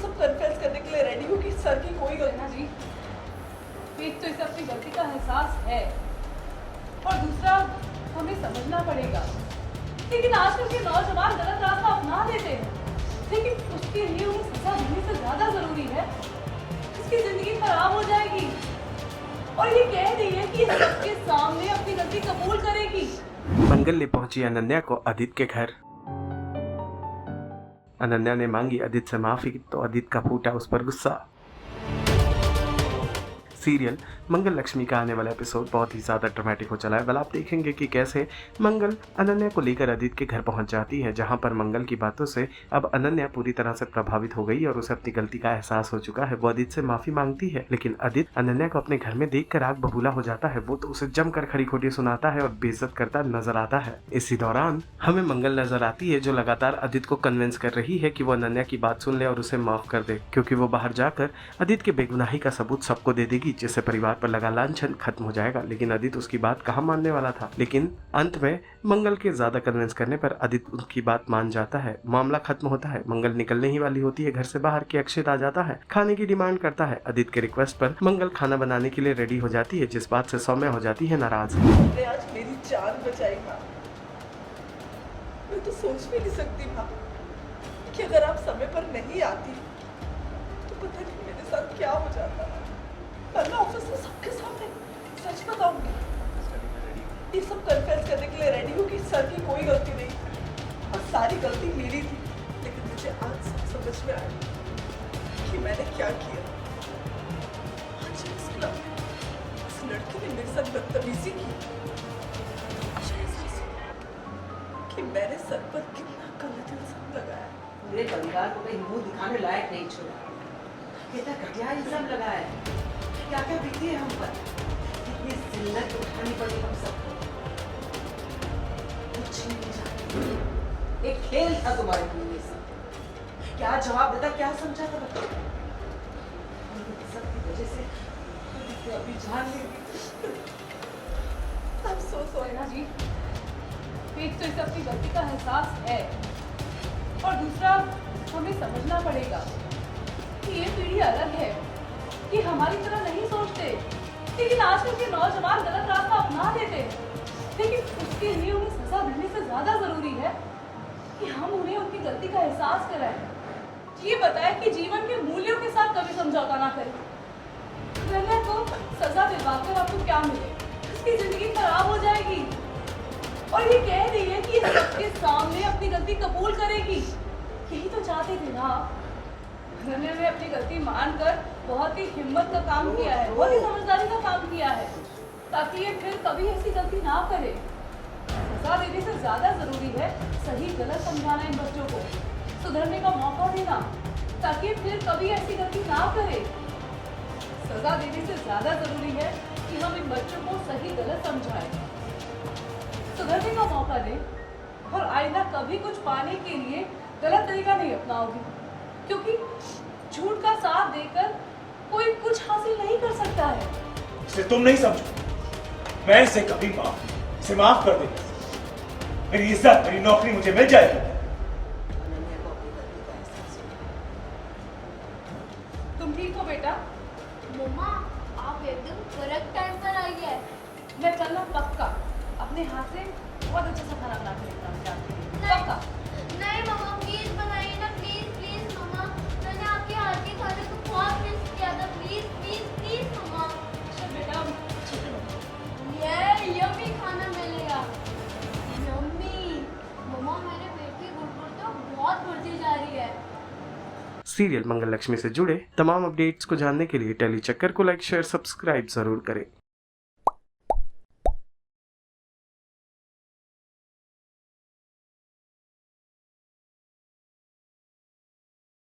सब कन्फेस करने के लिए रेडी हूँ कि सर की कोई गलती ना जी, एक तो इसे अपनी गलती का एहसास है और दूसरा हमें समझना पड़ेगा। लेकिन आजकल के नौजवान गलत रास्ता अपना लेते हैं, लेकिन उसके लिए उन्हें सजा देने से ज्यादा जरूरी है। उसकी जिंदगी खराब हो जाएगी और ये कह रही है कि सबके सामने अपनी गलती कबूल करेगी। मंगल ले पहुंची अनन्या को आदित्य के घर। अनन्या ने मांगी आदित्य से माफी तो आदित्य का फूटा उस पर गुस्सा। सीरियल मंगल लक्ष्मी का आने वाला एपिसोड बहुत ही ज्यादा ड्रामेटिक हो चला है। आप देखेंगे कि कैसे मंगल अनन्या को लेकर आदित्य के घर पहुंच जाती है, जहां पर मंगल की बातों से अब अनन्या पूरी तरह से प्रभावित हो गई और उसे अपनी गलती का एहसास हो चुका है। वो आदित्य से माफी मांगती है, लेकिन आदित्य अनन्या को अपने घर में देखकर आग बबूला हो जाता है। वो तो उसे जमकर खरी खोटी सुनाता है और बेइज्जत करता नजर आता है। इसी दौरान हमें मंगल नजर आती है, जो लगातार आदित्य को कन्विंस कर रही है कि वो अनन्या की बात सुन ले और उसे माफ कर दे, क्योंकि वो बाहर जाकर आदित्य के बेगुनाही का सबूत सबको दे देगी, जिससे परिवार पर लगा लांछन खत्म हो जाएगा। लेकिन आदित्य उसकी बात कहाँ मानने वाला था। लेकिन अंत में मंगल के ज्यादा कन्विंस करने पर आदित्य उनकी बात मान जाता है। मामला खत्म होता है। मंगल निकलने ही वाली होती है घर से बाहर कि अक्षित आ जाता है, खाने की डिमांड करता है। आदित्य के रिक्वेस्ट पर मंगल खाना बनाने के लिए रेडी हो जाती है, जिस बात से सौम्या हो जाती है नाराज। आज मेरी जान बचाई माँ। मैं तो सोच भी नहीं सकती माँ कि अगर आप समय पर नहीं आती तो पता नहीं मेरे साथ क्या हो जाता। मैं ऑफिस में सबके सामने सच बताऊंगी। ये सब कन्फेस करने के लिए रेडी हूँ कि सर की कोई गलती नहीं और सारी गलती मेरी थी। लेकिन मुझे आज सब समझ में आया कि मैंने क्या किया। आज इस क्लब में इस लड़की ने मेरे साथ बदतमीजी की। मुझे एहसास हुआ कि मैंने सर पर कितना गलत इल्जाम लगाया। पूरे परिवार को कहीं मुंह दिखाने लायक नहीं छोड़ा। कितना घटिया इल्जाम लगाया है। क्या क्या बीती है हम पर, कितनी जिल्लत उठानी पड़ी हम सबको। कुछ नहीं जानती। एक खेल था तुम्हारे लिए ये सब। क्या जवाब देता, क्या समझा था बताओ। सबकी वजह से अभी जान ले। I'm so sorry ना जी, एक तो इसे अपनी गलती का एहसास है और दूसरा हमें समझना पड़ेगा कि ये पीढ़ी अलग है, कि हमारी तरह नहीं सोचते। लेकिन आजकल के नौजवान गलत रास्ता अपना लेते हैं, लेकिन उसके लिए उन्हें सजा देने से ज्यादा जरूरी है कि हम उन्हें उनकी गलती का एहसास कराएं। ये बताएं कि जीवन के मूल्यों के साथ कभी समझौता ना करें। अनन्या को सजा दिलवाकर आपको क्या मिले, उसकी जिंदगी खराब हो जाएगी और ये कह रही है कि सबके सामने अपनी गलती कबूल करेगी। यही तो चाहते थे ना। अनन्या ने अपनी गलती मानकर बहुत ही हिम्मत का काम किया है, बहुत ही समझदारी का काम किया है, ताकि ये फिर कभी ऐसी गलती ना करे। सजा देने से ज्यादा जरूरी है सही गलत समझाना, इन बच्चों को सुधरने का मौका देना, ताकि फिर कभी ऐसी गलती ना करे। सजा देने से ज्यादा जरूरी है कि हम इन बच्चों को सही गलत समझाएं, सुधरने का मौका दें और आइंदा कभी कुछ पाने के लिए गलत तरीका नहीं अपनाओगे, क्योंकि झूठ का साथ देकर कोई कुछ हासिल नहीं कर सकता है। इसे तुम नहीं समझो। मैं इसे कभी इसे माफ कर देगा। मेरी इज्जत, मेरी नौकरी मुझे मिल जाएगी। अनन्या को अपनी गलती का एहसास हुआ। तुम ठीक हो बेटा? मम्मा, आप एकदम करेक्ट टाइम पर आई है। मैं कल ना पक्का अपने हाथ से बहुत अच्छा सा खाना बना के लेकर आऊंगी आपके लिए। पक्का। नहीं मम्मा, प्लीज बनाइए ना, प्लीज प्लीज मम्मा। मैंने आपके हाथ के खाने को बहुत मिस किया था। प्लीज प्लीज प्लीज मम्मा। अच्छा बेटा, ये यम्मी खाना मिलेगा। यम्मी। मम्मा, मेरे पेट की गुड़गुड़ तो बहुत बढ़ती जा रही है। सीरियल मंगल लक्ष्मी से जुड़े तमाम अपडेट्स को जानने के लिए टेली चक्कर को लाइक, शेयर, सब्सक्राइब जरूर करें।